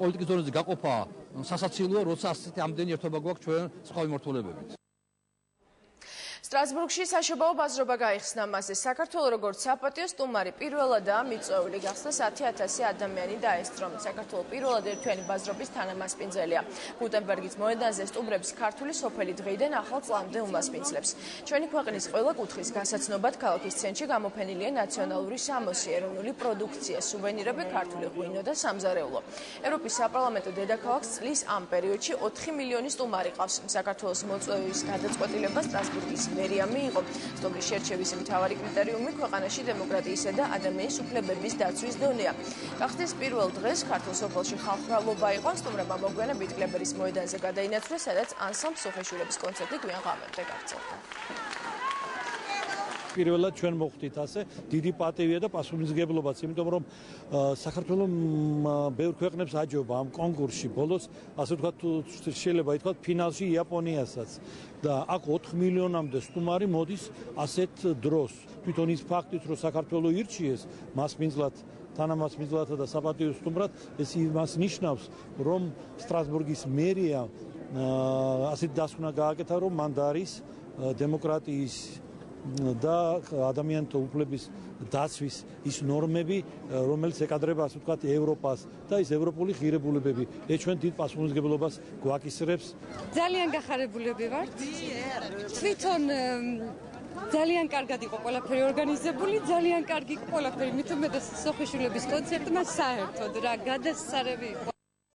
პოლიტიკის დონეზე გაყოფა სასაცილოა, როცა ასეთი ამდენი ერთობა გვაქვს ჩვენ სხვა მიმართულებებით. სტრასბურგში საშობაო ბაზრობა გაიხსნა მასზე. საქართველოს როგორც საპატიო სტუმარი პირველადაა მიწვეული, გახსნა 10,000 ადამიანი დაესწრო. საქართველოს პირველად ერთიანი ბაზრობის თანამასპინძელია. გუტენბერგის მოედანზე სტუმრებს ქართული სოფელი დღეიდან ახალ წლამდე უმასპინძლებს. ჩვენი ქვეყნის ყველა კუთხის გასაცნობად ქალაქის ცენტრში გამოფენილია ნაციონალური სამოსი, ეროვნული პროდუქცია, სუვენირები, ქართული ღვინო და სამზარეულო. ევროპის საპარლამენტო დედაქალაქს წლის ამ პერიოდში 4 მილიონი სტუმარი ყავს. საქართველოს მოწვევის გადაწყვეტილება სტრასბურგის მერია მიიღო. სტუმრის შერჩევის მთავარი კრიტერიუმი ქვეყანაში დემოკრატიისა და ადამიანის უფლებების დაცვის დონეა. გახსნის პირველ დღეს ქართულ სოფელში ხალხმრავლობა იყო, სტუმრებმა მოგვიანებით კლებერის მოედანზე გადაინაცვლეს, სადაც ანსამბლ სოფეშურების კონცერტი გვიან ღამემდე გაგრძელდა. პირველად ჩვენ მოხდით ასე დიდი პატივია და პასუხისმგებლობაც, იმიტომ რომ საქართველოს ბევრ ქვეყნებს აჯობა ამ კონკურსში. ბოლოს ასე ვთქვათ, შეიძლება ითქვათ ფინალში იაპონიასაც და აქ 4 მილიონამდე სტუმარი მოდის ასეთ დროს. თვითონ ის ფაქტით, რომ საქართველოს ირჩიეს მასპინძლად, თანამასპინძლად და საპატიო სტუმრად, ეს იმას ნიშნავს, რომ სტრასბურგის მერია ასეთ დასკვნა გააკეთა, რომ მან დაარის დემოკრატიის და ადამიანთა უფლების დაცვის ის ნორმები, რომელიც ეკადრება, ასე ვთქვათ, ევროპას და ის ევროპული ღირებულებები. ეს ჩვენ დიდ პასუხისმგებლობას გვაკისრებს. ძალიან გახარებულები ვართ. თვითონ ძალიან კარგად იყო ყველაფერი ორგანიზებული, ძალიან კარგი იყო ყველაფერი. მით უმეტეს სოფეშულების კონცერტმა საერთოდ რა გადასწარები იყო